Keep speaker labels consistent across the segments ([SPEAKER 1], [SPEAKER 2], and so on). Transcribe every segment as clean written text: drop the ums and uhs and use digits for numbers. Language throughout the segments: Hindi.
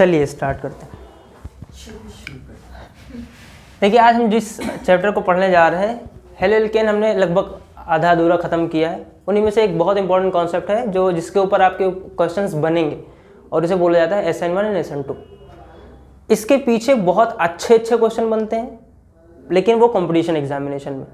[SPEAKER 1] चलिए स्टार्ट करते हैं। देखिए आज हम जिस चैप्टर को पढ़ने जा रहे हैं हेलो एल्केन हमने लगभग आधा अधूरा ख़त्म किया है। उन्हीं में से एक बहुत इंपॉर्टेंट कॉन्सेप्ट है जो जिसके ऊपर आपके क्वेश्चंस बनेंगे और इसे बोला जाता है SN1 एंड SN2। इसके पीछे बहुत अच्छे क्वेश्चन बनते हैं, लेकिन वो कंपटीशन एग्जामिनेशन में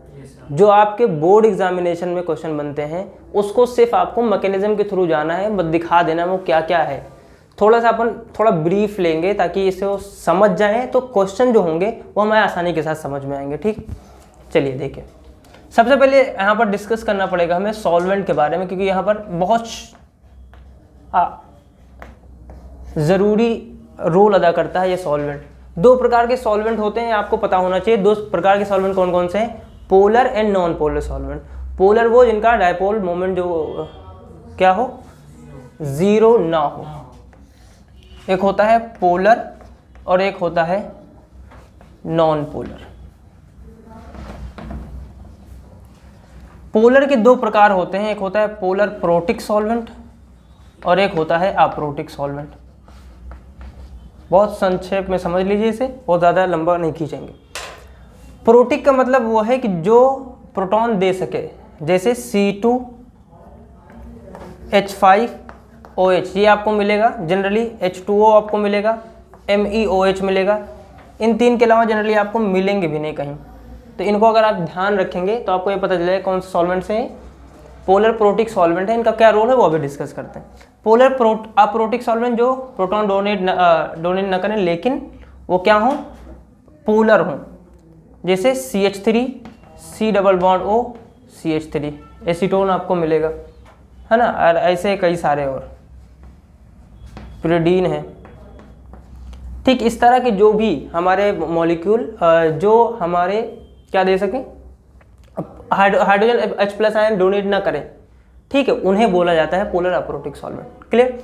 [SPEAKER 1] जो आपके बोर्ड एग्जामिनेशन में क्वेश्चन बनते हैं उसको सिर्फ आपको मैकेनिज्म के थ्रू जाना है, बस दिखा देना वो क्या क्या है। थोड़ा सा अपन थोड़ा ब्रीफ लेंगे ताकि इसे वो समझ जाएं, तो क्वेश्चन जो होंगे वो हमें आसानी के साथ समझ में आएंगे। ठीक, चलिए देखिए। सबसे पहले यहाँ पर डिस्कस करना पड़ेगा हमें सॉल्वेंट के बारे में, क्योंकि यहाँ पर बहुत ज़रूरी रोल अदा करता है ये सॉल्वेंट। दो प्रकार के सॉल्वेंट होते हैं, आपको पता होना चाहिए। दो प्रकार के सॉल्वेंट कौन कौन से हैं? Polar and non polar solvent. Polar वो जिनका डायपोल मोमेंट जो क्या हो, ज़ीरो ना हो। एक होता है पोलर और एक होता है नॉन पोलर। पोलर के दो प्रकार होते हैं, एक होता है पोलर प्रोटिक सॉल्वेंट और एक होता है अप्रोटिक सॉल्वेंट। बहुत संक्षेप में समझ लीजिए इसे, बहुत ज़्यादा लंबा नहीं खींचेंगे। प्रोटिक का मतलब वो है कि जो प्रोटॉन दे सके, जैसे C2H5OH ये आपको मिलेगा जनरली, H2O आपको मिलेगा, MEOH मिलेगा। इन तीन के अलावा जनरली आपको मिलेंगे भी नहीं कहीं। तो इनको अगर आप ध्यान रखेंगे तो आपको ये पता चलेगा कौन से सॉल्वेंट से पोलर प्रोटिक सॉल्वेंट है, इनका क्या रोल है वो अभी डिस्कस करते हैं। पोलर अप्रोटिक सॉल्वेंट जो प्रोटॉन डोनेट न करें लेकिन वो क्या हो, पोलर हो, जैसे CH3 C double bond O CH3 acetone आपको मिलेगा, है ना। और ऐसे कई सारे और pyridine है। ठीक इस तरह के जो भी हमारे मॉलिक्यूल जो हमारे क्या दे सकें, हाइड्रोजन H+ आयन डोनेट ना करें, ठीक है, उन्हें बोला जाता है पोलर अप्रोटिक सॉल्वेंट। क्लियर।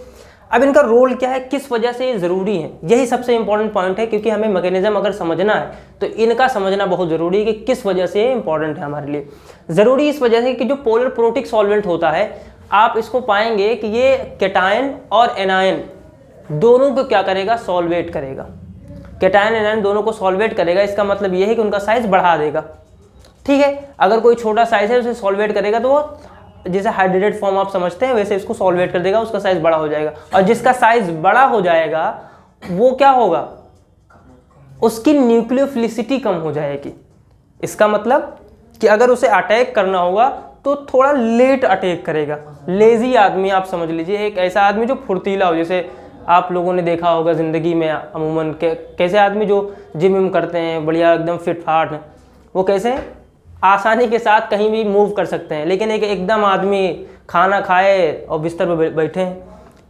[SPEAKER 1] अब इनका रोल क्या है, किस वजह से ये ज़रूरी है, यही सबसे इंपॉर्टेंट पॉइंट है, क्योंकि हमें मैकेनिज्म अगर समझना है तो इनका समझना बहुत ज़रूरी है कि किस वजह से ये इंपॉर्टेंट है हमारे लिए। ज़रूरी इस वजह से कि जो पोलर प्रोटिक सॉल्वेंट होता है, आप इसको पाएंगे कि ये कैटायन और एनायन दोनों को क्या करेगा, सॉल्वेट करेगा। कैटायन एनायन दोनों को सॉल्वेट करेगा। इसका मतलब ये है कि उनका साइज बढ़ा देगा। ठीक है, अगर कोई छोटा साइज है उसे सॉल्वेट करेगा तो वो जैसे हाइड्रेटेड फॉर्म आप समझते हैं वैसे इसको सॉल्वेट कर देगा, उसका साइज बड़ा हो जाएगा। और जिसका साइज बड़ा हो जाएगा वो क्या होगा, उसकी न्यूक्लियोफिलिसिटी कम हो जाएगी। इसका मतलब कि अगर उसे अटैक करना होगा तो थोड़ा लेट अटैक करेगा। लेजी आदमी आप समझ लीजिए, एक ऐसा आदमी जो फुर्तीला हो, जैसे आप लोगों ने देखा होगा ज़िंदगी में अमूमन कैसे आदमी जो जिम विम करते हैं, बढ़िया एकदम फिट फाट हैं, वो कैसे आसानी के साथ कहीं भी मूव कर सकते हैं। लेकिन एक एकदम आदमी खाना खाए और बिस्तर पर बैठे हैं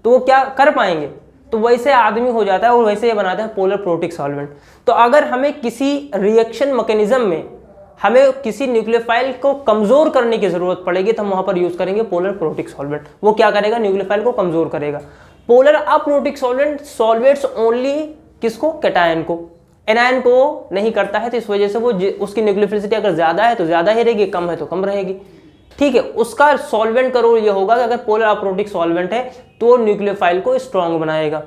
[SPEAKER 1] तो वो क्या कर पाएंगे, तो वैसे आदमी हो जाता है और वैसे ये बनाता है पोलर प्रोटिक सॉल्वेंट। तो अगर हमें किसी रिएक्शन मैकेनिज्म में हमें किसी न्यूक्लियोफाइल को कमज़ोर करने की ज़रूरत पड़ेगी तो हम वहाँ पर यूज़ करेंगे पोलर प्रोटिक सॉल्वेंट। वो क्या करेगा, न्यूक्लियोफाइल को कमज़ोर करेगा। पोलर अप्रोटिक सॉल्वेंट सॉल्वेट्स ओनली किसको, कैटायन को, एनायन को नहीं करता है। तो इस वजह से वो उसकी न्यूक्लियोफिलिसिटी अगर ज़्यादा है तो ज़्यादा ही रहेगी, कम है तो कम रहेगी। ठीक है, उसका सॉल्वेंट का रोल ये होगा कि अगर पोलर अप्रोटिक सॉल्वेंट है तो न्यूक्लियोफाइल को स्ट्रांग बनाएगा।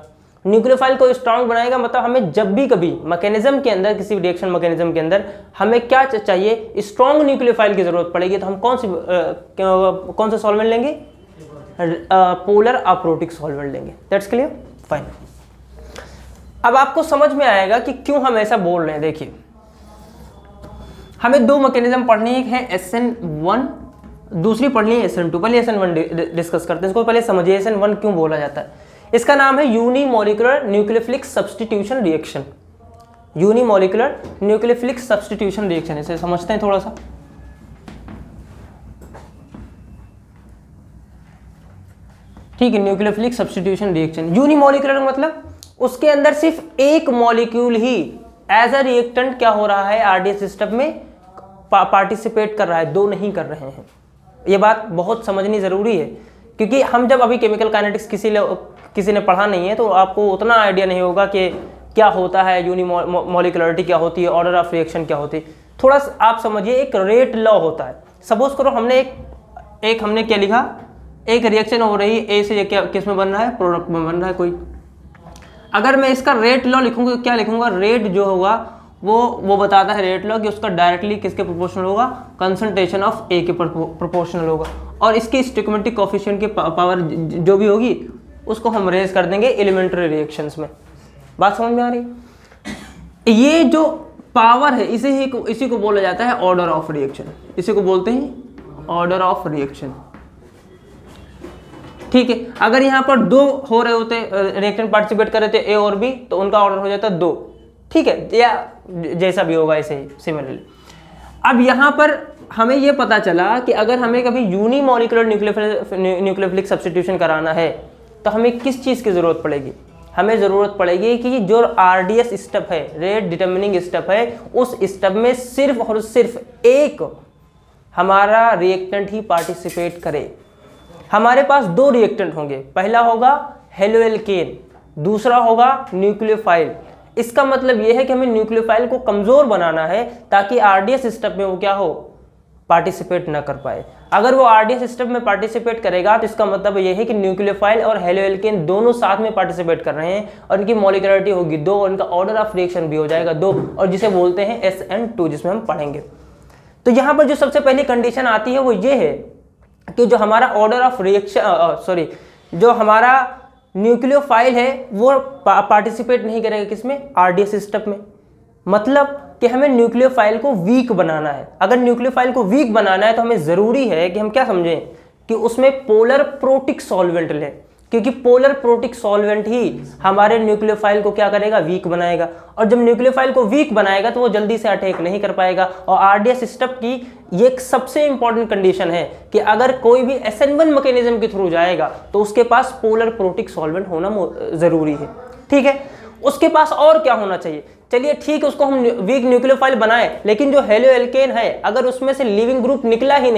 [SPEAKER 1] न्यूक्लियोफाइल को स्ट्रांग बनाएगा मतलब हमें जब भी कभी मैकेनिज्म के अंदर, किसी रिएक्शन मैकेनिज्म के अंदर हमें क्या चाहिए, स्ट्रांग न्यूक्लियोफाइल की ज़रूरत पड़ेगी, तो हम कौन सा सॉल्वेंट लेंगे, पोलर अप्रोटिक सॉल्वेंट लेंगे। That's clear, fine. अब आपको समझ में आएगा कि क्यों हम ऐसा बोल रहे हैं। देखिए हमें दो मैकेनिज्म पढ़नी है, एक है SN1, दूसरी पढ़नी है SN2। पहले SN1 डिस्कस करते हैं, इसको पहले समझिए SN1 क्यों बोला जाता है। इसका नाम है unimolecular nucleophilic substitution reaction. Unimolecular nucleophilic substitution reaction, इसे समझते हैं थोड़ा सा। ठीक है, न्यूक्लियोफिलिक सब्स्टिट्यूशन रिएक्शन। यूनिमोलिकुलर मतलब उसके अंदर सिर्फ एक मॉलिक्यूल ही एज अ रिएक्टेंट क्या हो रहा है, RDS सिस्टम में पार्टिसिपेट कर रहा है, दो नहीं कर रहे हैं। ये बात बहुत समझनी ज़रूरी है, क्योंकि हम जब अभी केमिकल काइनेटिक्स किसी ने पढ़ा नहीं है तो आपको उतना आइडिया नहीं होगा कि क्या होता है यूनिमोलिकुलरिटी, क्या होती है, ऑर्डर ऑफ रिएक्शन क्या होती है। थोड़ा आप समझिए, एक रेट लॉ होता है। सपोज करो हमने हमने क्या लिखा, एक रिएक्शन हो रही है, ए से क्या किस में बन रहा है, प्रोडक्ट में बन रहा है कोई। अगर मैं इसका रेट लॉ लिखूंगा तो क्या लिखूंगा, रेट जो होगा वो बताता है रेट लॉ कि उसका डायरेक्टली किसके प्रोपोर्शनल होगा, कंसंट्रेशन ऑफ ए के प्रोपोर्शनल होगा। और इसकी स्टोइकोमेट्रिक कोएफिशिएंट की पावर जो भी होगी उसको हम रेज कर देंगे एलिमेंट्री रिएक्शंस में। बात समझ में आ रही? ये जो पावर है इसी को बोला जाता है ऑर्डर ऑफ रिएक्शन, इसी को बोलते हैं ऑर्डर ऑफ रिएक्शन। ठीक है, अगर यहाँ पर 2 हो रहे होते रिएक्टेंट पार्टिसिपेट कर रहे थे ए और बी, तो उनका ऑर्डर हो जाता 2। ठीक है, या जैसा भी होगा ऐसे ही सिमिलरली। अब यहाँ पर हमें ये पता चला कि अगर हमें कभी यूनिमॉलिक्यूलर न्यूक्लियोफिलिक सब्स्टिट्यूशन कराना है तो हमें किस चीज़ की ज़रूरत पड़ेगी, हमें ज़रूरत पड़ेगी कि जो RDS स्टेप है, रेट डिटर्मिनिंग स्टेप है, उस स्टेप में सिर्फ और सिर्फ एक हमारा रिएक्टेंट ही पार्टिसिपेट करे। हमारे पास 2 रिएक्टेंट होंगे, पहला होगा हेलोएल्केन, दूसरा होगा न्यूक्लियोफाइल। इसका मतलब यह है कि हमें न्यूक्लियोफाइल को कमज़ोर बनाना है ताकि RDS स्टेप में वो क्या हो, पार्टिसिपेट ना कर पाए। अगर वो RDS स्टेप में पार्टिसिपेट करेगा तो इसका मतलब यह है कि न्यूक्लियोफाइल और हेलोएल्केन दोनों साथ में पार्टिसिपेट कर रहे हैं और इनकी मॉलिक्युलरिटी होगी 2 और इनका ऑर्डर ऑफ रिएक्शन भी हो जाएगा 2, और जिसे बोलते हैं SN2, जिसमें हम पढ़ेंगे। तो यहाँ पर जो सबसे पहली कंडीशन आती है वो ये है कि जो हमारा ऑर्डर ऑफ रिएक्शन जो हमारा न्यूक्लियोफाइल है वो पार्टिसिपेट नहीं करेगा किसमें, RDS स्टेप में। मतलब कि हमें न्यूक्लियोफाइल को वीक बनाना है। अगर न्यूक्लियोफाइल को वीक बनाना है तो हमें ज़रूरी है कि हम क्या समझें कि उसमें पोलर प्रोटिक सॉल्वेंट लें, क्योंकि पोलर प्रोटिक सॉल्वेंट ही हमारे न्यूक्लियोफाइल को क्या करेगा, वीक बनाएगा। और जब न्यूक्लियोफाइल को वीक बनाएगा तो वो जल्दी से अटैक नहीं कर पाएगा। और RDS स्टेप की ये एक सबसे इंपॉर्टेंट कंडीशन है कि अगर कोई भी SN1 मैकेनिज्म के थ्रू जाएगा तो उसके पास पोलर प्रोटिक सॉल्वेंट होना ज़रूरी है। ठीक है, उसके पास और क्या होना चाहिए, चलिए ठीक है, उसको हम वीक न्यूक्लियोफाइल बनाएं, लेकिन जो हेलोएल्केन है अगर उसमें से लिविंग ग्रुप निकला ही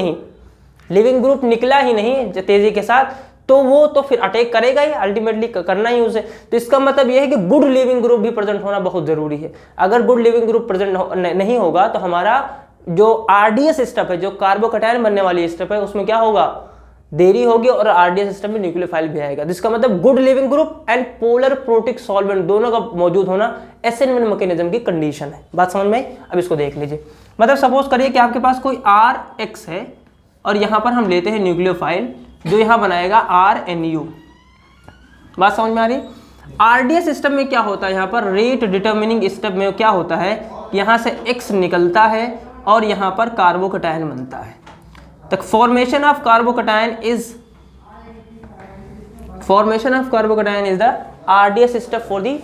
[SPEAKER 1] नहीं तेजी के साथ, तो वो तो फिर अटैक करेगा ही, अल्टीमेटली करना ही उसे। तो इसका मतलब यह है कि गुड लिविंग ग्रुप भी प्रेजेंट होना बहुत जरूरी है। अगर गुड लिविंग ग्रुप प्रेजेंट नहीं होगा तो हमारा जो RDS स्टेप है, जो कार्बोकैटायन बनने वाली स्टेप है, उसमें क्या होगा, देरी होगी और RDS सिस्टम में न्यूक्लियोफाइल भी आएगा। जिसका मतलब good leaving group and polar protic solvent दोनों का मौजूद होना SN1 मैकेनिज्म की कंडीशन है। बात समझ में आई? अब इसको देख लीजिए। मतलब सपोज करिए कि आपके पास कोई RX है और यहाँ पर हम लेते हैं न्यूक्लियोफाइल जो यहाँ बनाएगा RNU। बात समझ में आ रही? RDS सिस्टम में क्या होता है, यहाँ पर रेट डिटर्मिनिंग स्टेप में क्या होता है, यहाँ से X निकलता है और यहाँ पर कार्बोकैटायन बनता है। The formation of carbocation is the RDS step for the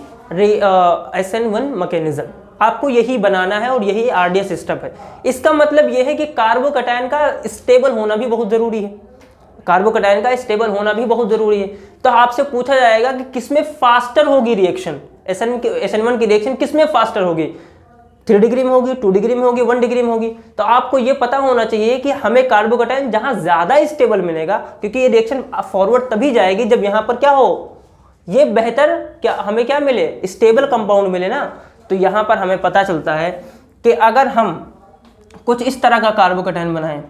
[SPEAKER 1] SN1 mechanism। आपको यही बनाना है और यही RDS स्टेप है। इसका मतलब यह है कि कार्बोकैटायन का स्टेबल होना भी बहुत जरूरी है। तो आपसे पूछा जाएगा कि किसमें फास्टर होगी रिएक्शन, SN1 की रिएक्शन किसमें फास्टर होगी, 3 डिग्री में होगी, 2 डिग्री में होगी, 1 डिग्री में होगी। तो आपको ये पता होना चाहिए कि हमें कार्बोकैटायन जहां ज्यादा स्टेबल मिलेगा, क्योंकि ये रिएक्शन फॉरवर्ड तभी जाएगी जब यहाँ पर क्या हो, ये बेहतर हमें क्या मिले, स्टेबल कंपाउंड मिले ना। तो यहाँ पर हमें पता चलता है कि अगर हम कुछ इस तरह का कार्बोकैटायन बनाएं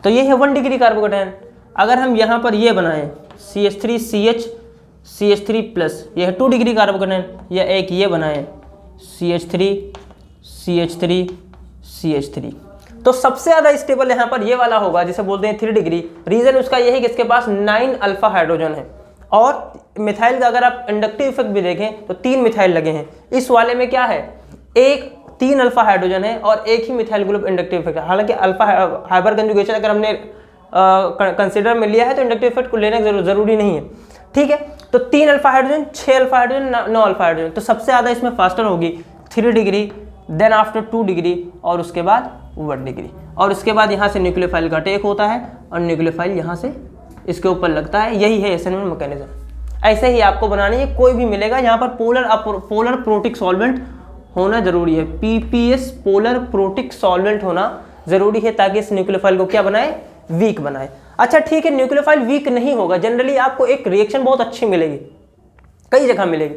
[SPEAKER 1] तो ये है 1 डिग्री कार्बोकैटायन। अगर हम यहाँ पर ये बनाएं CH3 प्लस, यह है 2 डिग्री कार्बोकैटायन, या एक ये बनाएं CH3 तो सबसे ज़्यादा स्टेबल यहाँ पर ये वाला होगा जिसे बोलते हैं 3 डिग्री। रीज़न उसका यह है कि इसके पास 9 अल्फा हाइड्रोजन है और मिथाइल का अगर आप इंडक्टिव इफेक्ट भी देखें तो 3 मिथाइल लगे हैं। इस वाले में क्या है, 3 अल्फा हाइड्रोजन है और एक ही मिथाइल ग्रुप इंडक्टिव इफेक्ट है। हालांकि अल्फा हाइपर कंजुगेशन अगर हमने कंसिडर में लिया है तो इंडक्टिव इफेक्ट को लेना जरूरी नहीं है। ठीक है, तो 3 alpha hydrogen, 6 alpha hydrogen, 9 alpha hydrogen. तो सबसे ज़्यादा इसमें फास्टर होगी 3 डिग्री, देन आफ्टर 2 डिग्री और उसके बाद 1 डिग्री। और उसके बाद यहाँ से न्यूक्लियोफाइल का अटैक होता है और न्यूक्लियोफाइल यहाँ से इसके ऊपर लगता है। यही है SN1 मैकेनिज्म। ऐसे ही आपको बनानी है, कोई भी मिलेगा यहाँ पर पोलर प्रोटिक सॉल्वेंट होना जरूरी है। PPS पोलर प्रोटिक सॉल्वेंट होना जरूरी है ताकि इस न्यूक्लियोफाइल को क्या बनाए, वीक बनाए। अच्छा ठीक है, न्यूक्लियोफाइल वीक नहीं होगा, जनरली आपको एक रिएक्शन बहुत अच्छी मिलेगी, कई जगह मिलेगी।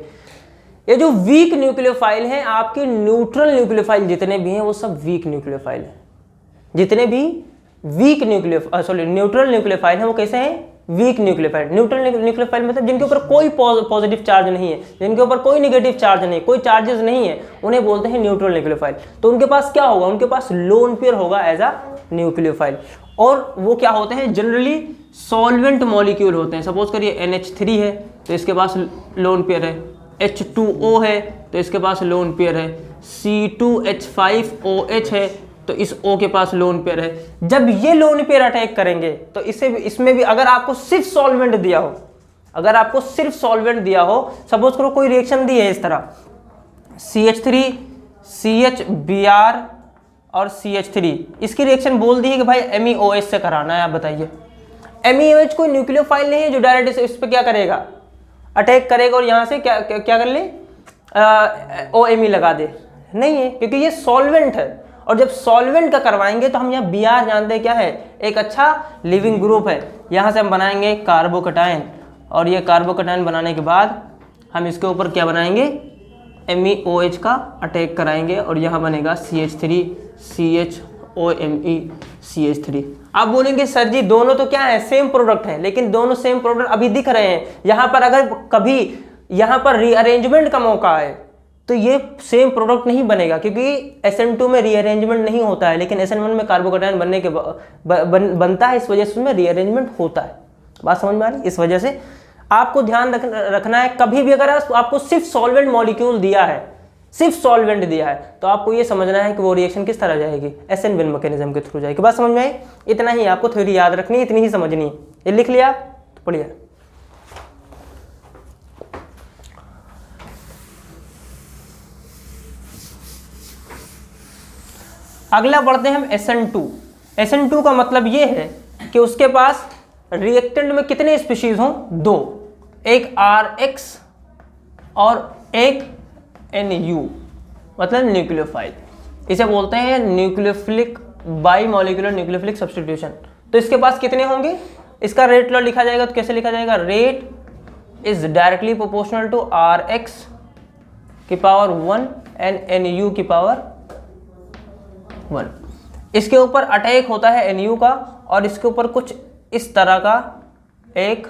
[SPEAKER 1] ये जो वीक न्यूक्लियोफाइल हैं, आपके न्यूट्रल न्यूक्लियोफाइल जितने भी हैं वो सब वीक न्यूक्लियोफाइल हैं। जितने भी न्यूट्रल न्यूक्लियोफाइल हैं वो कैसे हैं, वीक न्यूक्लियोफाइल। न्यूट्रल न्यूक्लियोफाइल मतलब जिनके ऊपर कोई पॉजिटिव चार्ज नहीं है, जिनके ऊपर कोई नेगेटिव चार्ज नहीं, कोई चार्जेस नहीं है, उन्हें बोलते हैं न्यूट्रल न्यूक्लियोफाइल। तो उनके पास क्या होगा, उनके पास लोन पेयर होगा एज अ न्यूक्लियोफाइल। और वो क्या होते हैं, जनरली सॉल्वेंट मॉलिक्यूल होते हैं। सपोज करिए NH3 है तो इसके पास लोन पेयर है, H2O है तो इसके पास लोन पेयर है, C2H5OH है तो इस O के पास लोन पेयर है। जब ये लोन पेयर अटैक करेंगे तो इसमें भी अगर आपको सिर्फ सॉल्वेंट दिया हो, अगर आपको सिर्फ सॉल्वेंट दिया हो, सपोज करो कोई रिएक्शन दी है इस तरह CH3 CHBr और CH3, इसकी रिएक्शन बोल दी है कि भाई MEOH से कराना है। आप बताइए, MEOH कोई न्यूक्लियोफाइल नहीं है जो डायरेक्ट इस पर क्या करेगा, अटैक करेगा और यहाँ से क्या क्या कर ले, OMe लगा दे, नहीं है, क्योंकि ये सॉल्वेंट है। और जब सॉल्वेंट का करवाएंगे तो हम यहाँ Br जानते हैं क्या है, एक अच्छा लिविंग ग्रुप है। यहाँ से हम बनाएंगे कार्बोकटायन, और ये कार्बोकटायन बनाने के बाद हम इसके ऊपर क्या बनाएंगे, MEOH का अटैक कराएंगे और यहाँ बनेगा CH3 CHOMe CH3। आप बोलेंगे सर जी दोनों तो क्या है, सेम प्रोडक्ट है, लेकिन दोनों सेम प्रोडक्ट अभी दिख रहे हैं। यहाँ पर अगर कभी यहाँ पर रीअरेंजमेंट का मौका है तो ये सेम प्रोडक्ट नहीं बनेगा, क्योंकि SN2 में रीअरेंजमेंट नहीं होता है, लेकिन SN1 में कार्बोकटायन बनने के बनता है, इस वजह से उसमें रीअरेंजमेंट होता है। बात समझ में आ रही? इस वजह से आपको ध्यान रखना है, कभी भी अगर आपको सिर्फ सॉल्वेंट मॉलिक्यूल दिया है, सिर्फ सॉल्वेंट दिया है, तो आपको ये समझना है कि वो रिएक्शन किस तरह जाएगी, SN1 मैकेनिज्म के थ्रू जाएगी। बात समझ में आई? इतना ही आपको थ्योरी याद रखनी है, इतनी ही समझनी है। ये लिख लिया आप, तो पढ़िए। अगला बढ़ते हैं हम SN2। SN2 का मतलब ये है कि उसके पास रिएक्टेंट में कितने स्पीशीज हों, दो, एक RH और एक NU, मतलब न्यूक्लियोफाइल। इसे बोलते हैं न्यूक्लियोफिलिक बाईमॉलिक्यूलर न्यूक्लियोफिलिक सब्स्टिट्यूशन। तो इसके पास कितने होंगे, इसका रेट लॉ लिखा जाएगा तो कैसे लिखा जाएगा, rate is directly proportional to RH की पावर 1 एंड NU की पावर 1। इसके ऊपर अटैक होता है NU का, और इसके ऊपर कुछ इस तरह का एक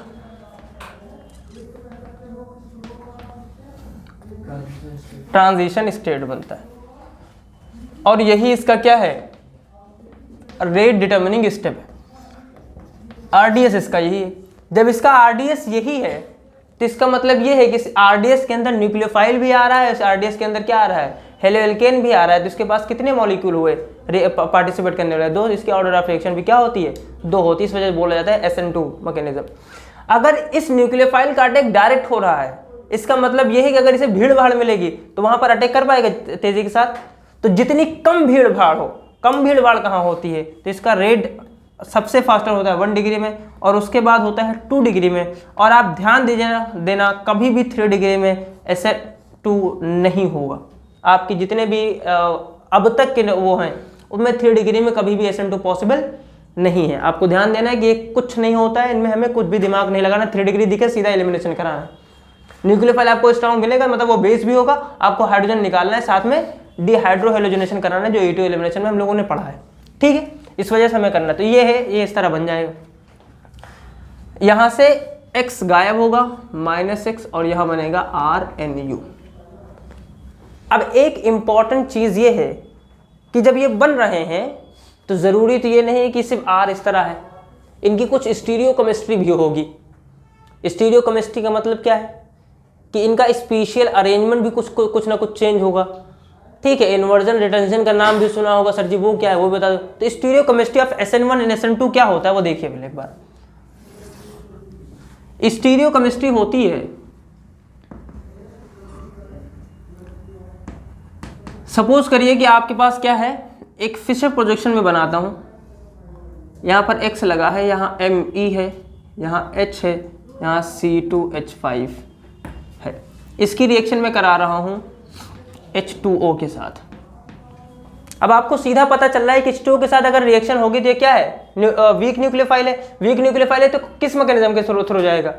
[SPEAKER 1] ट्रांजिशन स्टेट बनता है, और यही इसका क्या है, रेट डिटर्मिनिंग स्टेप है। RDS इसका यही है। जब इसका RDS यही है तो इसका मतलब ये है कि RDS के अंदर न्यूक्लियोफाइल भी आ रहा है, इस RDS के अंदर क्या आ रहा है, हेलोएल्केन भी आ रहा है। तो इसके पास कितने मॉलिक्यूल हुए पार्टिसिपेट करने वाले, दो। इसकी ऑर्डर ऑफ रिएक्शन भी क्या होती है, दो होती है। इस वजह से बोला जाता है SN2 मैकेनिज्म। अगर इस न्यूक्लियोफाइल का अटैक डायरेक्ट हो रहा है, इसका मतलब यह है कि अगर इसे भीड़ भाड़ मिलेगी तो वहां पर अटैक कर पाएगा तेजी के साथ। तो जितनी कम भीड़ भाड़ हो, कम भीड़ भाड़ कहाँ होती है, तो इसका रेट सबसे फास्टर होता है 1 डिग्री में, और उसके बाद होता है 2 डिग्री में। और आप ध्यान देना कभी भी 3 डिग्री में SN2 नहीं होगा। आपके जितने भी अब तक के वो हैं उनमें 3 डिग्री में कभी भी SN2 पॉसिबल नहीं है। आपको ध्यान देना है कि ये कुछ नहीं होता है, इनमें हमें कुछ भी दिमाग नहीं लगाना। 3 डिग्री दिखे सीधा एलिमिनेशन कराना है। न्यूक्लियोफाइल आपको स्ट्रॉन्ग मिलेगा, मतलब वो बेस भी होगा, आपको हाइड्रोजन निकालना है, साथ में डिहाइड्रोहेलोजनेशन कराना है, जो E2 एलिमिनेशन में हम लोगों ने पढ़ा है। ठीक है, इस वजह से हमें करना। तो ये है, ये इस तरह बन जाएगा। यहां से X गायब होगा, -X, और यहां बनेगा RNU। अब एक इंपॉर्टेंट चीज ये है कि जब ये बन रहे हैं तो जरूरी तो ये नहीं है कि सिर्फ R इस तरह है, इनकी कुछ स्टीरियोकेमिस्ट्री भी होगी। स्टीरियोकेमिस्ट्री का मतलब क्या है कि इनका स्पेशियल अरेंजमेंट भी कुछ ना कुछ चेंज होगा। ठीक है, इन्वर्जन रिटेंशन का नाम भी सुना होगा सर जी, वो क्या है वो बता दो। तो stereochemistry of SN1 and SN2 क्या होता है वो देखिए पहले एक बार। स्टीरियोकेमिस्ट्री होती है, सपोज करिए कि आपके पास क्या है, एक फिशर प्रोजेक्शन में बनाता हूं, यहां पर X लगा है, यहां Me है, यहां H है, यहां C2H5 है। इसकी रिएक्शन में करा रहा हूं H2O के साथ। अब आपको सीधा पता चल रहा है कि H2O के साथ अगर रिएक्शन होगी तो ये क्या है, वीक न्यूक्लियोफाइल है। वीक न्यूक्लियोफाइल है तो किस मैकेनिज्म के थ्रू जाएगा,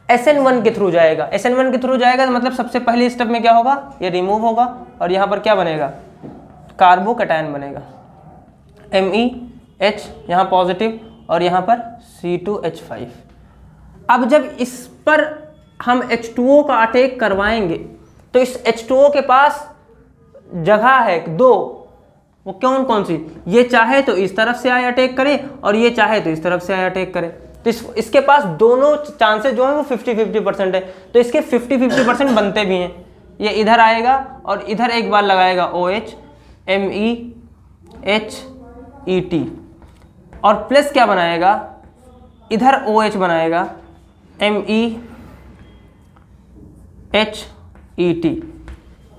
[SPEAKER 1] SN1 के थ्रू जाएगा। SN1 के थ्रू जाएगा तो मतलब सबसे पहले स्टेप में क्या होगा, ये रिमूव होगा, और यहाँ पर क्या बनेगा, कार्बोकटायन बनेगा। Me H यहाँ पॉजिटिव और यहाँ पर C2H5। अब जब इस पर हम H2O का अटैक करवाएंगे तो इस H2O के पास जगह है दो, वो कौन कौन सी, ये चाहे तो इस तरफ से आए अटैक करे और ये चाहे तो इस तरफ से आए अटैक करे। तो इसके पास दोनों चांसेस जो हैं वो 50-50% है। तो इसके 50-50% बनते भी हैं। ये इधर आएगा और इधर एक बार लगाएगा OH MEHET और प्लस क्या बनाएगा, इधर OH बनाएगा MEHET।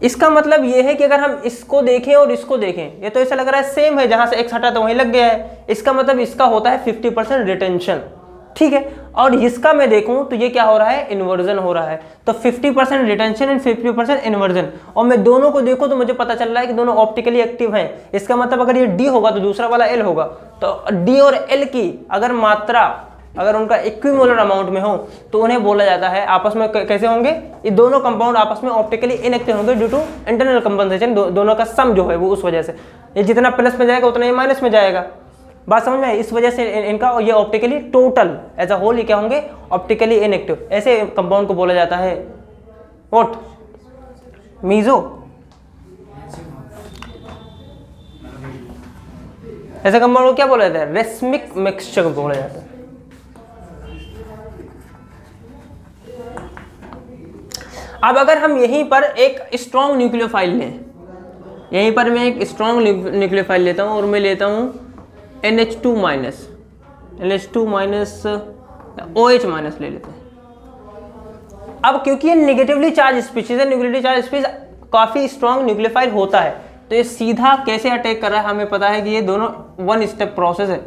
[SPEAKER 1] इसका मतलब ये है कि अगर हम इसको देखें और इसको देखें, ये तो ऐसा लग रहा है सेम है, जहां से X हटा तो वहीं लग गया है। इसका मतलब इसका होता है 50% रिटेंशन, ठीक है। और इसका मैं देखूं तो ये क्या हो रहा है, इन्वर्जन हो रहा है। तो 50% रिटेंशन एंड 50% इन्वर्जन, और मैं दोनों को देखूं तो मुझे पता चल रहा है कि दोनों ऑप्टिकली एक्टिव हैं। इसका मतलब अगर ये D होगा तो दूसरा वाला L होगा। तो D और L की अगर मात्रा, अगर उनका इक्विमोलर अमाउंट में हो तो उन्हें बोला जाता है, आपस में कैसे होंगे, ये दोनों कंपाउंड आपस में ऑप्टिकली इनएक्टिव होंगे ड्यू टू इंटरनल कंपनसेशन। दोनों का सम जो है वो उस वजह से, ये जितना प्लस में जाएगा उतना ये माइनस में जाएगा। बात समझ में आई? इस वजह से इनका ये optically total as a whole ये क्या होंगे, ऑप्टिकली इनएक्टिव। ऐसे कंपाउंड को बोला जाता है व्हाट, मीजो। ऐसे कंपाउंड को क्या बोला जाता है, रेसमिक मिक्सचर को बोला जाता है। अब अगर हम यहीं पर एक स्ट्रॉन्ग न्यूक्लियोफाइल लें, यहीं पर मैं एक स्ट्रॉन्ग न्यूक्लियोफाइल लेता हूं और मैं लेता हूं NH2 minus, NH2 minus OH minus ले लेते हैं। अब क्योंकि ये नेगेटिवली चार्ज स्पीशीज है, नेगेटिवली चार्ज स्पीशीज काफी स्ट्रॉन्ग न्यूक्लियोफाइल होता है, तो ये सीधा कैसे अटैक कर रहा है हमें पता है कि ये दोनों वन स्टेप प्रोसेस है।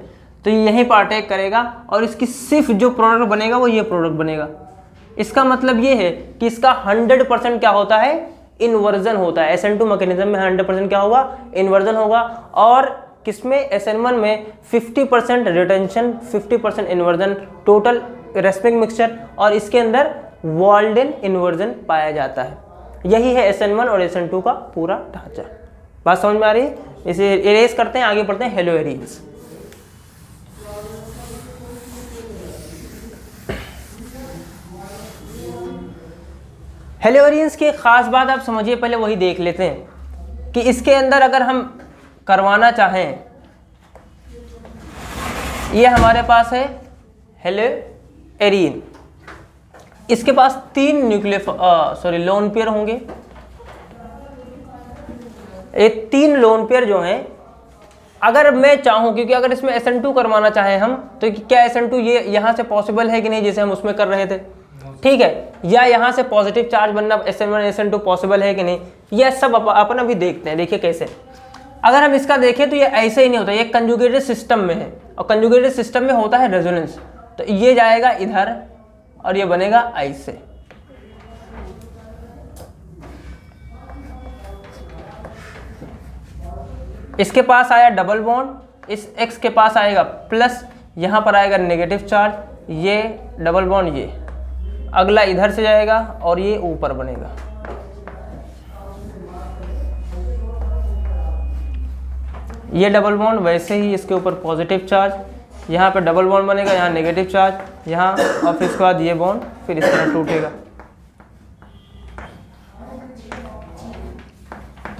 [SPEAKER 1] तो ये यहीं पर अटैक करेगा और इसकी सिर्फ जो प्रोडक्ट बनेगा वो ये प्रोडक्ट बनेगा। इसका मतलब ये है कि इसका 100% क्या होता है, इन्वर्जन होता है। SN2 मैकेनिज्म में 100% क्या होगा, इन्वर्जन होगा। और किसमें, SN1 में 50% रिटेंशन 50% इन्वर्जन, टोटल रेस्पिक मिक्सचर, और इसके अंदर वॉल्डेन इन्वर्जन पाया जाता है। यही है SN1 और SN2 का पूरा ढांचा। बात समझ में आ रही है? इसे इरेज करते हैं, आगे बढ़ते हैं हेलोएरियंस। हेलोएरियंस की खास बात आप समझिए, पहले वही देख लेते हैं कि इसके अंदर अगर हम करवाना चाहें, ये हमारे पास है हेलोएरियन, इसके पास 3 लोन पेयर होंगे। ये 3 लोन पेयर जो हैं, अगर मैं चाहूं, क्योंकि अगर इसमें SN2 करवाना चाहें हम, तो क्या SN2 ये यहां से पॉसिबल है कि नहीं, जैसे हम उसमें कर रहे थे, ठीक है, या यहां से पॉजिटिव चार्ज बनना SN1 SN2 पॉसिबल है कि नहीं, यह सब अपन अभी देखते हैं। देखिए कैसे, अगर हम इसका देखें तो ये ऐसे ही नहीं होता, ये कंजुगेटेड सिस्टम में है, और कंजुगेटेड सिस्टम में होता है रेजोनेंस। तो ये जाएगा इधर और ये बनेगा ऐसे। इसके पास आया डबल बॉन्ड, इस X के पास आएगा प्लस, यहां पर आएगा नेगेटिव चार्ज, ये डबल बॉन्ड, ये अगला इधर से जाएगा और ये ऊपर बनेगा। ये डबल बॉन्ड वैसे ही, इसके ऊपर पॉजिटिव चार्ज, यहाँ पे डबल बॉन्ड बनेगा, यहाँ नेगेटिव चार्ज, यहाँ, और फिर इसके बाद ये बॉन्ड फिर इस तरह टूटेगा।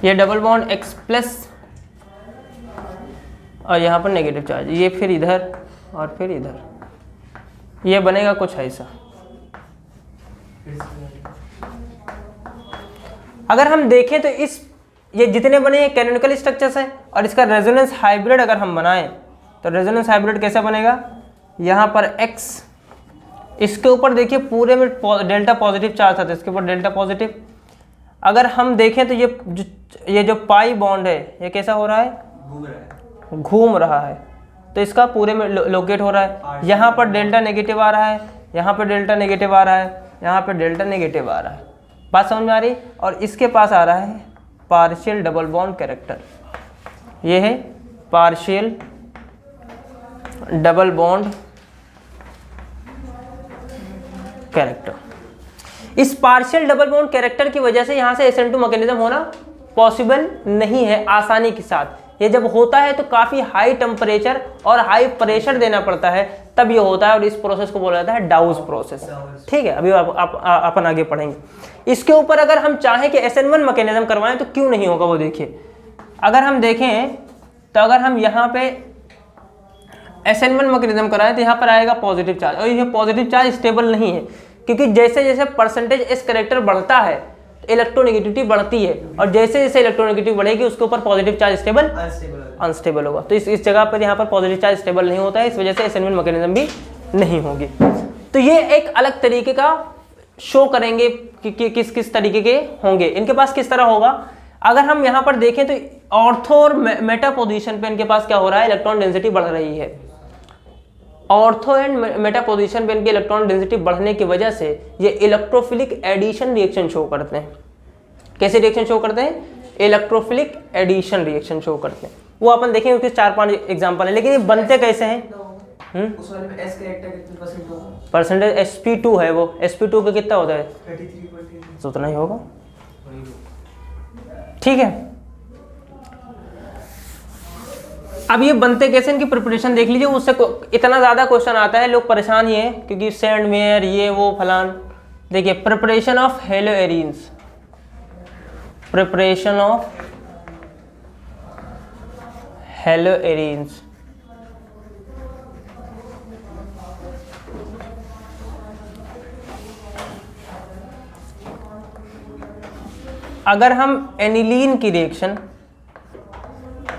[SPEAKER 1] ये डबल बॉन्ड X प्लस और यहाँ पर नेगेटिव चार्ज, ये फिर इधर और फिर इधर, ये बनेगा कुछ ऐसा। अगर हम देखें तो ये जितने बने ये कैनोनिकल स्ट्रक्चर्स हैं, और इसका रेजोनेंस हाइब्रिड अगर हम बनाएं तो रेजोनेंस हाइब्रिड कैसे बनेगा, यहाँ पर X, इसके ऊपर देखिए पूरे में डेल्टा पॉजिटिव चार्ज था, तो इसके ऊपर डेल्टा पॉजिटिव। अगर हम देखें तो ये जो पाई बॉन्ड है ये कैसा हो रहा है, घूम रहा है, तो इसका पूरे में लोकेट हो रहा है। यहाँ पर डेल्टा नेगेटिव आ रहा है, यहाँ पर डेल्टा नेगेटिव आ रहा है, यहाँ पर डेल्टा नेगेटिव आ रहा है। बात समझ में आ रही? और इसके पास आ रहा है पार्शियल डबल बॉन्ड कैरेक्टर, ये है पार्शियल डबल बॉन्ड कैरेक्टर। इस पार्शियल डबल बॉन्ड कैरेक्टर की वजह से यहाँ से SN2 मैकेनिज्म होना पॉसिबल नहीं है आसानी के साथ। ये जब होता है तो काफ़ी हाई टेम्परेचर और हाई प्रेशर देना पड़ता है, तब ये होता है, और इस प्रोसेस को बोला जाता है डाउस प्रोसेस। ठीक है, अभी अपन आगे पढ़ेंगे। इसके ऊपर अगर हम चाहें कि SN1 मैकेनिज्म करवाएं तो क्यों नहीं होगा वो देखिए। अगर हम देखें तो अगर हम यहाँ पे SN1 मैकेनिज्म कराएं तो यहाँ पर आएगा पॉजिटिव चार्ज, और ये पॉजिटिव चार्ज स्टेबल नहीं है, क्योंकि जैसे जैसे परसेंटेज एस करेक्टर बढ़ता है इलेक्ट्रोनेगेटिविटी बढ़ती है, और जैसे जैसे इलेक्ट्रोनेगेटिविटी बढ़ेगी उसके ऊपर पॉजिटिव चार्ज स्टेबल अनस्टेबल होगा। तो इस जगह पर यहाँ पर पॉजिटिव चार्ज स्टेबल नहीं होता है, इस वजह से SN1 मैकेनिज्म भी नहीं होगी। तो ये एक अलग तरीके का शो करेंगे कि किस किस तरीके के होंगे, इनके पास किस तरह होगा। अगर हम यहाँ पर देखें तो ऑर्थो और मेटा पोजीशन पे इनके पास क्या हो रहा है, इलेक्ट्रॉन डेंसिटी बढ़ रही है। ऑर्थो एंड मेटा पोजीशन पे इनकी इलेक्ट्रॉन डेंसिटी बढ़ने की वजह से ये इलेक्ट्रोफिलिक एडिशन रिएक्शन शो करते हैं। कैसे रिएक्शन शो करते हैं, इलेक्ट्रोफिलिक एडिशन रिएक्शन शो करते हैं। वो अपन देखेंगे, उसके 4-5 एग्जांपल है, लेकिन ये बनते कैसे हैं।
[SPEAKER 2] उस वाले में एस कैरेक्टर कितने परसेंट होगा?
[SPEAKER 1] परसेंटेज sp2 है, वो sp2 का कितना होता है,
[SPEAKER 2] 33%।
[SPEAKER 1] तो उतना ही होगा। ठीक है, अब ये बनते कैसे, इनकी प्रिपरेशन देख लीजिए। उससे इतना ज़्यादा क्वेश्चन आता है, लोग परेशान ही हैं, क्योंकि सैंड मेयर ये वो फलान। देखिए, प्रिपरेशन ऑफ हेलोएरिन्स, प्रिपरेशन ऑफ हेलोएरिन्स। अगर हम एनिलीन की रिएक्शन,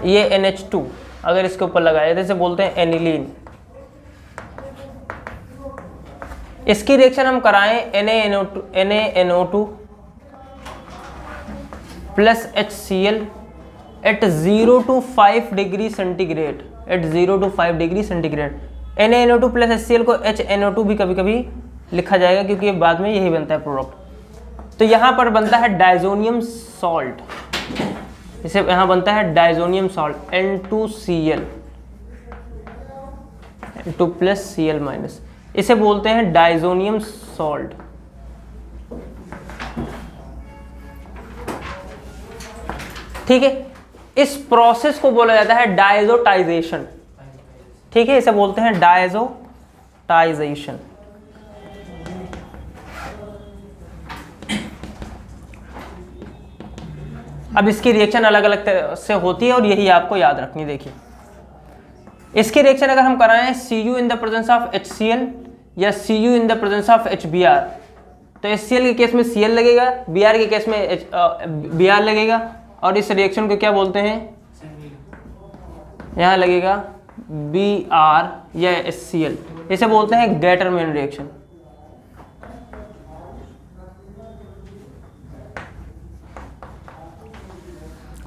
[SPEAKER 1] ये NH2 अगर इसके ऊपर लगाए तो इसे बोलते हैं एनिलीन, इसकी रिएक्शन हम कराएं NaNO2 plus HCl at 0 to 5 degree centigrade, at 0 to 5 degree centigrade. NaNO2 plus HCl को HNO2 भी कभी कभी लिखा जाएगा, क्योंकि ये बाद में यही बनता है प्रोडक्ट। तो यहाँ पर बनता है डाइजोनियम सॉल्ट, इसे यहाँ बनता है diazonium salt N2Cl, N2 plus Cl minus, इसे बोलते हैं डाइजोनियम सॉल्ट। ठीक है, इस प्रोसेस को बोला जाता है डायजोटाइजेशन। ठीक है, इसे बोलते हैं डायजोटाइजेशन। अब इसकी रिएक्शन अलग अलग तरह से होती है, और यही आपको याद रखनी। देखिए, इसकी रिएक्शन अगर हम कराएं Cu in the presence of HCl या Cu in the presence of HBr, तो HCl के केस में Cl लगेगा, Br के केस में Br लगेगा, और इस रिएक्शन को क्या बोलते हैं, यहाँ लगेगा Br या HCl, इसे बोलते हैं गैटरमैन रिएक्शन।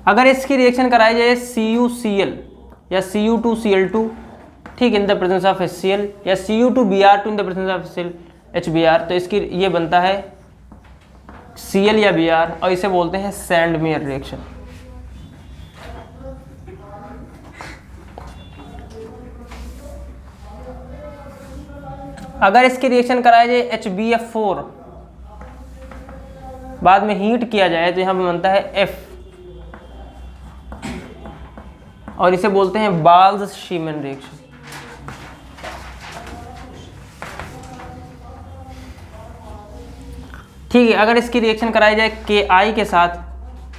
[SPEAKER 1] अगर इसकी रिएक्शन कराई जाए CuCl या Cu2Cl2, ठीक, in the presence of HCl, या Cu2Br2 in the presence of HBr, तो इसकी ये बनता है Cl या Br, और इसे बोलते हैं सैंडमेयर रिएक्शन। अगर इसकी रिएक्शन कराई जाए HbF4, बाद में हीट किया जाए, तो यहाँ पर बनता है F, और इसे बोलते हैं बाल्ज-शीमन रिएक्शन। ठीक है, अगर इसकी रिएक्शन कराई जाए Ki के साथ,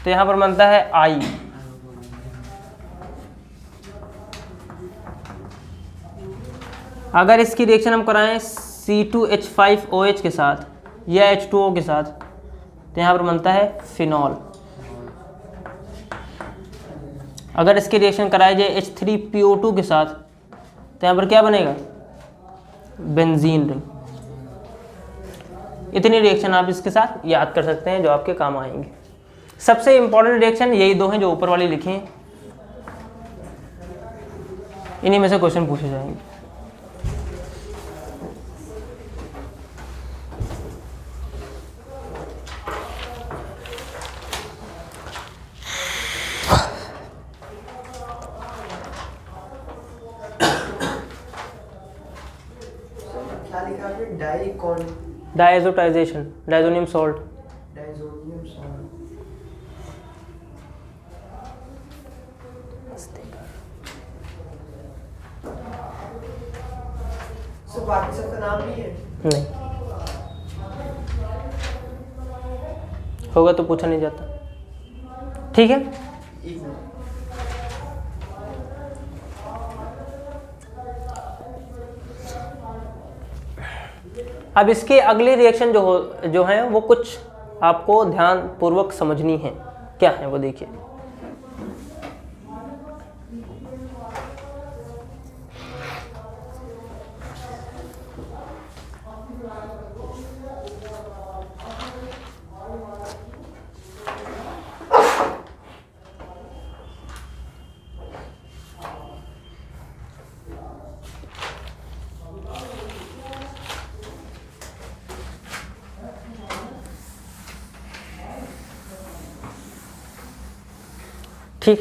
[SPEAKER 1] तो यहाँ पर बनता है I। अगर इसकी रिएक्शन हम कराएं C2H5OH के साथ या H2O के साथ, तो यहाँ पर बनता है फिनॉल। अगर इसकी रिएक्शन कराई जाए H3PO2 के साथ, तो यहाँ पर क्या बनेगा, बेंजीन रिंग। इतनी रिएक्शन आप इसके साथ याद कर सकते हैं जो आपके काम आएंगे। सबसे इंपॉर्टेंट रिएक्शन यही दो हैं जो ऊपर वाली लिखी हैं, इन्हीं में से क्वेश्चन पूछे जाएंगे। डायजोटाइजेशन, डाइजोनियम सॉल्ट।
[SPEAKER 2] सो बाकी सबका नाम नहीं है?
[SPEAKER 1] नहीं, होगा तो पूछा नहीं जाता। ठीक है,
[SPEAKER 2] एक मिनट।
[SPEAKER 1] अब इसके अगले रिएक्शन जो हैं वो कुछ आपको ध्यान पूर्वक समझनी है। क्या है वो देखिए। ठीक,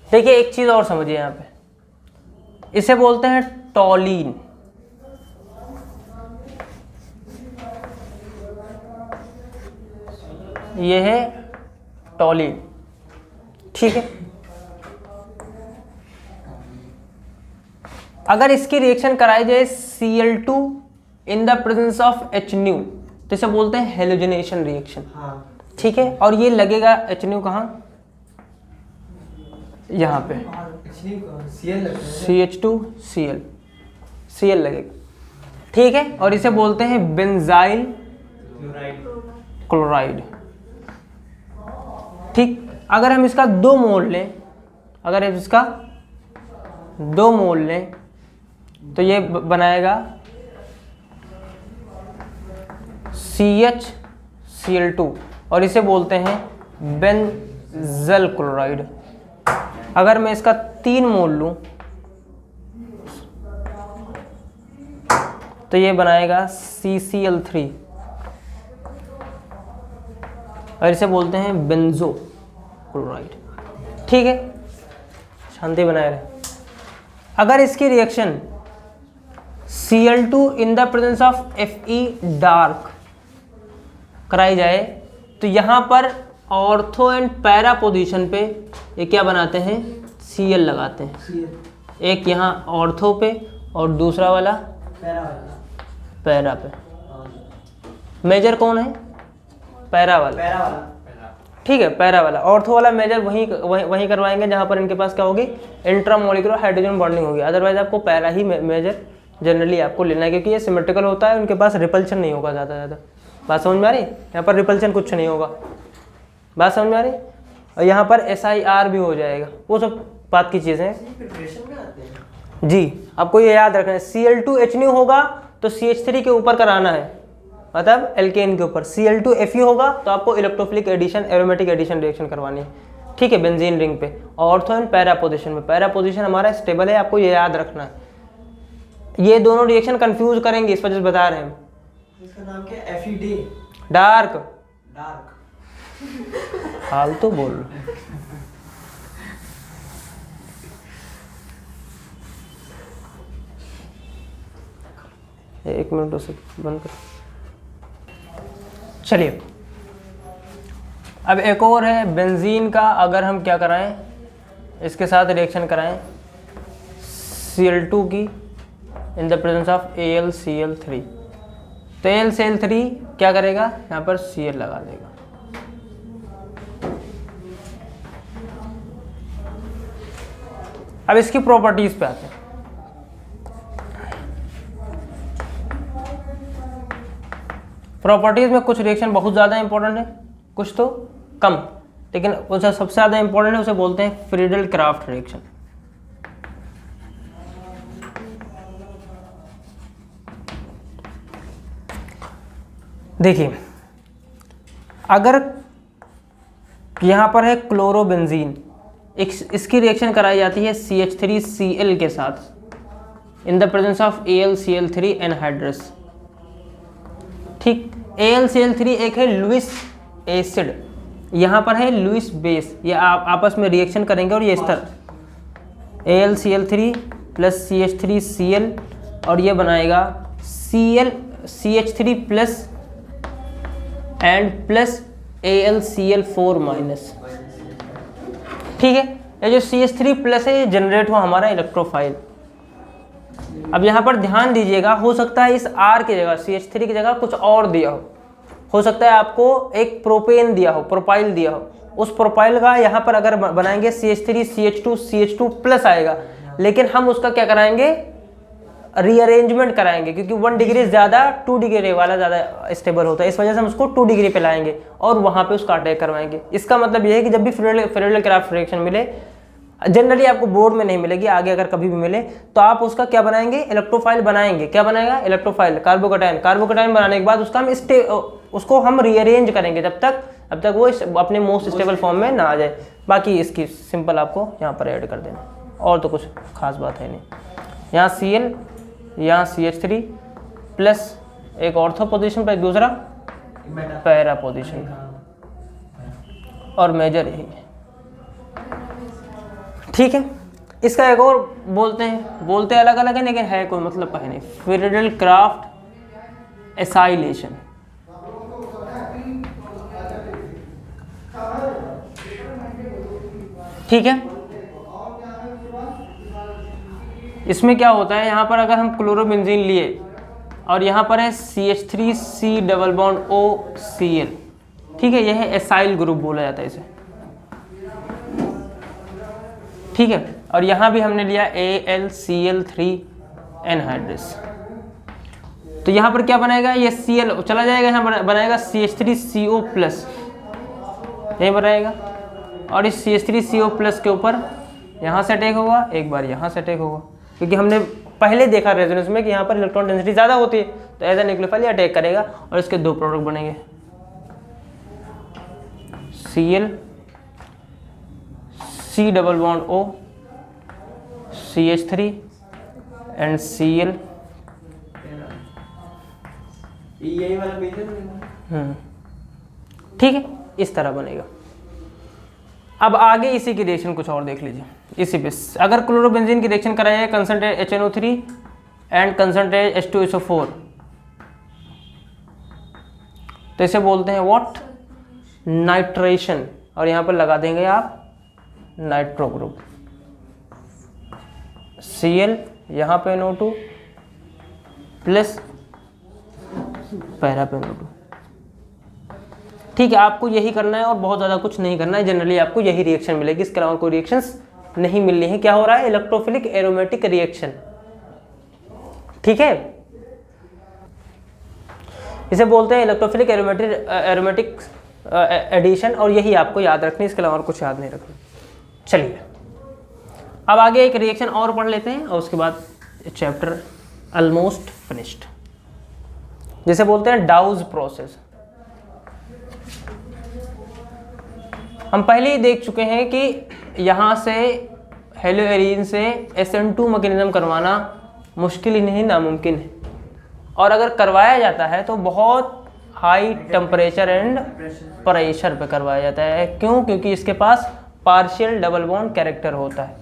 [SPEAKER 1] देखिए एक चीज और समझिए यहाँ पे, इसे बोलते हैं टॉलीन। ये है टॉलीन, ठीक है। अगर इसकी रिएक्शन कराई जाए Cl2 in the presence of HNu तो इसे बोलते हैं हेलोजनेशन रिएक्शन,
[SPEAKER 2] हाँ,
[SPEAKER 1] ठीक है। और ये लगेगा HNu कहाँ, यहाँ पे
[SPEAKER 2] Cl लगता है।
[SPEAKER 1] CH2Cl, Cl लगेगा, ठीक है। और इसे बोलते हैं बेंजाइल क्लोराइड, ठीक। अगर हम इसका 2 मोल लें, अगर हम इसका 2 मोल लें तो ये बनाएगा CHCl2 और इसे बोलते हैं बेंजल क्लोराइड। अगर मैं इसका 3 मोल लूं तो ये बनाएगा CCl3 और इसे बोलते हैं बेंजो क्लोराइड, ठीक है। शांति बनाए रहे। अगर इसकी reaction Cl2 in the presence of Fe dark कराई जाए तो यहाँ पर ऑर्थो एंड पैरा पोजीशन पे ये क्या बनाते हैं, Cl लगाते हैं।
[SPEAKER 2] Cl
[SPEAKER 1] एक यहाँ ऑर्थो पे और दूसरा वाला
[SPEAKER 2] पैरा वाला।
[SPEAKER 1] पैरा पे।
[SPEAKER 2] हाँ,
[SPEAKER 1] मेजर कौन है, पैरा वाला,
[SPEAKER 2] पैरा वाला।
[SPEAKER 1] ठीक है। पैरा वाला, ऑर्थो वाला मेजर वहीं करवाएंगे जहाँ पर इनके पास क्या होगी, इंट्रामोलिकुलर हाइड्रोजन बॉन्डिंग होगी। अदरवाइज आपको पैरा ही मेजर जनरली आपको लेना है, क्योंकि ये सिमेट्रिकल होता है, उनके पास रिपल्शन नहीं होगा ज़्यादा। बात समझ में आ रही, यहाँ पर रिपल्शन कुछ नहीं होगा, बात समझ में आ रही। और यहाँ पर SIR भी हो जाएगा, वो सब बात की चीज़ें हैं
[SPEAKER 2] प्रिपरेशन में आते हैं
[SPEAKER 1] जी। आपको ये याद रखना है, Cl2HNu होगा तो CH3 के ऊपर कराना है, मतलब एल्केन के ऊपर। Cl2Fe होगा तो आपको electrophilic addition, aromatic addition reaction करवानी है, ठीक है, बेंजीन रिंग पे। ऑर्थो एंड पैरा पोजीशन में, पैरा पोजीशन हमारा स्टेबल है, आपको ये याद रखना है। ये दोनों रिएक्शन कंफ्यूज करेंगे, इस वजह से बता रहे हैं।
[SPEAKER 2] इसका नाम क्या है? Fe
[SPEAKER 1] dark,
[SPEAKER 2] dark.
[SPEAKER 1] हाल तो बोल रहे। एक मिनट उसे बंद कर। चलिए, अब एक और है बेंजीन का। अगर हम क्या कराएं, इसके साथ रिएक्शन कराएं Cl2 की in the presence of AlCl3 तो AlCl3 क्या करेगा, यहाँ पर Cl लगा देगा। अब इसकी प्रॉपर्टीज पे आते हैं। प्रॉपर्टीज में कुछ रिएक्शन बहुत ज़्यादा इंपॉर्टेंट है, कुछ तो कम, लेकिन उसे सबसे ज़्यादा इंपॉर्टेंट है, उसे बोलते हैं फ्रीडल क्राफ्ट रिएक्शन। देखिए, अगर यहाँ पर है क्लोरोबेंजीन, इसकी रिएक्शन कराई जाती है CH3Cl के साथ in the presence of AlCl3 anhydrous, ठीक। AlCl3 एक है लुईस एसिड, यहाँ पर है लुईस बेस, ये आप आपस में रिएक्शन करेंगे और ये इस तरह AlCl3 प्लस CH3Cl और ये बनाएगा CH3 plus and plus AlCl4 minus, ठीक है। ये जो CH3 प्लस है ये जनरेट हुआ हमारा इलेक्ट्रोफाइल, अब यहाँ पर ध्यान दीजिएगा, हो सकता है इस R की जगह CH3 की जगह कुछ और दिया हो सकता है आपको एक प्रोपेन दिया हो, प्रोपाइल दिया हो, उस प्रोपाइल का यहाँ पर अगर बनाएंगे CH3 CH2 प्लस आएगा, लेकिन हम उसका क्या कराएंगे, रीअरेंजमेंट कराएंगे, क्योंकि 1 डिग्री ज़्यादा 2 डिग्री वाला ज़्यादा स्टेबल होता है, इस वजह से हम उसको 2 डिग्री पे लाएंगे और वहाँ पे उसका अटैक करवाएंगे। इसका मतलब ये है कि जब भी फेरेडल क्राफ्ट रिएक्शन मिले, जनरली आपको बोर्ड में नहीं मिलेगी, आगे अगर कभी भी मिले तो आप उसका क्या बनाएंगे, इलेक्ट्रोफाइल बनाएंगे। क्या बनाएगा, इलेक्ट्रोफाइल, कार्बोकैटायन बनाने के बाद उसका उसको हम रीअरेंज करेंगे जब तक वो अपने मोस्ट स्टेबल फॉर्म में ना आ जाए। बाकी इसकी सिंपल आपको यहाँ पर ऐड कर देना, और तो कुछ खास बात है नहीं। यहाँ Cl, यहाँ CH3 प्लस एक ऑर्थो पोजीशन पर, दूसरा पैरा पोजीशन, और मेजर यही है। ठीक है, इसका एक और बोलते अलग अलग है, लेकिन है कोई मतलब है नहीं, फेरेडल क्राफ्ट एसाइलेशन। ठीक है, इसमें क्या होता है, यहाँ पर अगर हम क्लोरोबेंजीन लिए और यहाँ पर है CH3C डबल बॉन्ड OCl, ठीक है, यह है एसाइल ग्रुप बोला जाता है इसे। ठीक है, और यहाँ भी हमने लिया AlCl3 एनहाइड्रस, तो यहाँ पर क्या बनेगा, ये Cl चला जाएगा, यहाँ बनाएगा CH3CO प्लस, ये बनाएगा, और इस CH3CO प्लस के ऊपर यहाँ से अटैक होगा, एक बार यहाँ से अटैक होगा, क्योंकि हमने पहले देखा रेजोनेंस में कि यहाँ पर इलेक्ट्रॉन डेंसिटी ज़्यादा होती है, तो एज ए न्यूक्लियोफाइल अटैक करेगा और इसके दो प्रोडक्ट बनेंगे, Cl C double bond O CH3 and Cl।
[SPEAKER 2] यही वाला मीडियम।
[SPEAKER 1] ठीक है, इस तरह बनेगा। अब आगे इसी की रिएक्शन कुछ और देख लीजिए। इसी पे अगर क्लोरोबेंजीन की रिएक्शन कराई है concentrate HNO3 and concentrate H2SO4, तो इसे बोलते हैं व्हाट, नाइट्रेशन, और यहाँ पर लगा देंगे आप नाइट्रो ग्रुप, Cl यहाँ पे NO2 प्लस पैरा पे NO2। ठीक है, आपको यही करना है और बहुत ज़्यादा कुछ नहीं करना है, जनरली आपको यही रिएक्शन मिलेगी, इसके अलावा कोई रिएक्शंस नहीं मिल रही है। क्या हो रहा है, इलेक्ट्रोफिलिक एरोमेटिक रिएक्शन। ठीक है, इसे बोलते हैं इलेक्ट्रोफिलिक एरोमेटिक एडिशन, और यही आपको याद रखनी है, इसके अलावा और कुछ याद नहीं रखना। चलिए अब आगे एक रिएक्शन और पढ़ लेते हैं और उसके बाद चैप्टर ऑलमोस्ट फिनिश्ड, जिसे बोलते हैं डाउज प्रोसेस। हम पहले ही देख चुके हैं कि यहाँ से हेलोएरीन से SN2 मैकेनिज्म करवाना मुश्किल ही नहीं, नामुमकिन है, और अगर करवाया जाता है तो बहुत हाई टेम्परेचर एंड प्रेशर पे करवाया जाता है। क्यों, क्योंकि इसके पास पार्शियल डबल बॉन्ड कैरेक्टर होता है।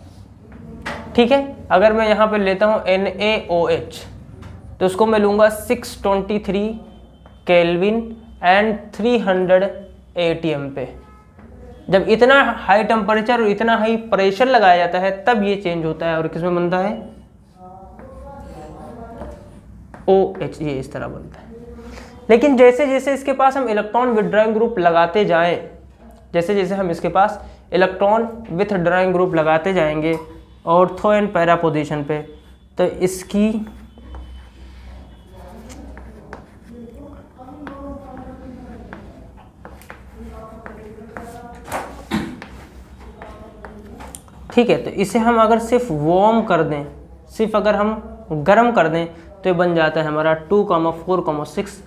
[SPEAKER 1] ठीक है, अगर मैं यहाँ पे लेता हूँ NaOH, तो उसको मैं लूँगा 623 केल्विन एंड 300 ATM पे। जब इतना हाई टेम्परेचर और इतना हाई प्रेशर लगाया जाता है तब ये चेंज होता है, और किसमें बनता है, OH, ये इस तरह बनता है। लेकिन जैसे जैसे इसके पास हम इलेक्ट्रॉन विथड्रॉइंग ग्रुप लगाते जाएं, जैसे जैसे हम इसके पास इलेक्ट्रॉन विथड्रॉइंग ग्रुप लगाते जाएंगे ऑर्थो एंड पैरा पोजीशन पे, तो इसकी ठीक है, तो इसे हम अगर सिर्फ वार्म कर दें, सिर्फ अगर हम गर्म कर दें, तो ये बन जाता है हमारा 2,4,6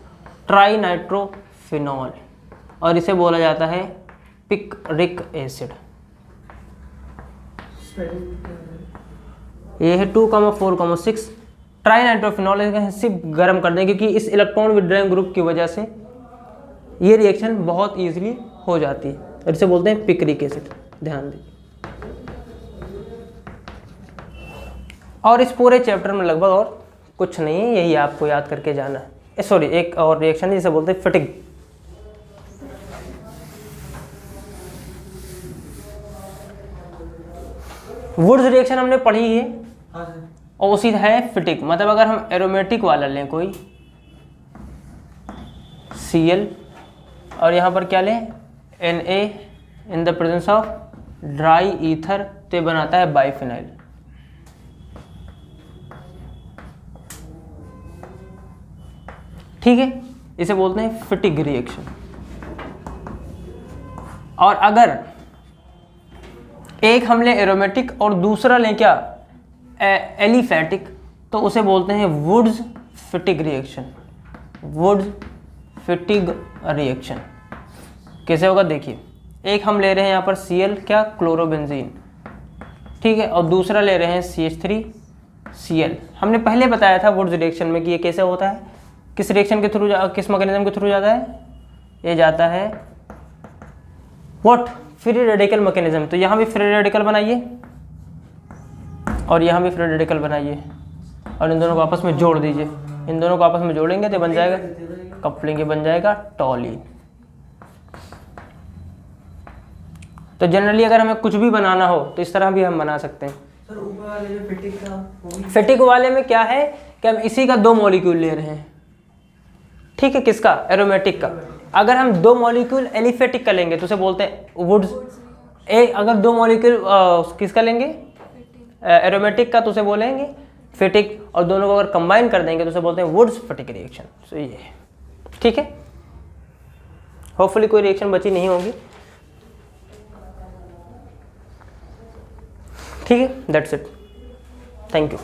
[SPEAKER 1] ट्राई नाइट्रोफिनॉल, और इसे बोला जाता है पिक्रिक एसिड। ये है 2,4,6 ट्राई नाइट्रोफिनॉल, सिर्फ गर्म कर दें, क्योंकि इस इलेक्ट्रॉन विथड्रॉइंग ग्रुप की वजह से ये रिएक्शन बहुत ईजिली हो जाती है, और इसे बोलते हैं पिक्रिक एसिड। ध्यान दें, और इस पूरे चैप्टर में लगभग और कुछ नहीं है, यही आपको याद करके जाना है। सॉरी, एक और रिएक्शन जिसे बोलते हैं फटिग। वुड्स रिएक्शन हमने पढ़ी है,
[SPEAKER 2] हाँ सर।
[SPEAKER 1] ऑपोजिट है फिटिक, मतलब अगर हम एरोमेटिक वाला लें कोई Cl और यहाँ पर क्या लें Na in the presence of dry ether, तो ये बनाता है बाइफिनाइल। ठीक है, इसे बोलते हैं फिटिक रिएक्शन। और अगर एक हम लें एरोमेटिक और दूसरा लें क्या एलिफैटिक, तो उसे बोलते हैं Wurtz Fittig reaction. Wurtz Fittig reaction कैसे होगा देखिए, एक हम ले रहे हैं यहाँ पर Cl क्या क्लोरोबेंजीन, ठीक है, और दूसरा ले रहे हैं CH3Cl। हमने पहले बताया था वुड्स रिएक्शन में कि ये कैसे होता है, किस रिएक्शन के थ्रू, किस मैकेनिज्म के थ्रू जाता है, ये जाता है व्हाट फ्री रेडिकल मैकेनिज्म। तो यहाँ भी फ्री रेडिकल बनाइए और यहाँ भी फ्री रेडिकल बनाइए और इन दोनों को आपस में जोड़ दीजिए। इन दोनों को आपस में जोड़ेंगे तो बन जाएगा कपलिंग, बन जाएगा टॉलीन। तो जनरली अगर हमें कुछ भी बनाना हो तो इस तरह भी हम बना सकते हैं।
[SPEAKER 2] सर ऊपर वाले जो फिटिक का,
[SPEAKER 1] फिटिक वाले में क्या है कि हम इसी का 2 मॉलिक्यूल ले रहे हैं, ठीक है, किसका एरोमेटिक का। अगर हम 2 मॉलिक्यूल एलिफेटिक का लेंगे तो उसे बोलते हैं वुड्स। अगर 2 मॉलिक्यूल किसका लेंगे एरोमेटिक का तो उसे बोलेंगे फिटिक, और दोनों को अगर कंबाइन कर देंगे तो उसे बोलते हैं वुड्स फिटिक रिएक्शन। तो ये ठीक है, होपफुली कोई रिएक्शन बची नहीं होगी। ठीक है, दैट्स इट, थैंक यू।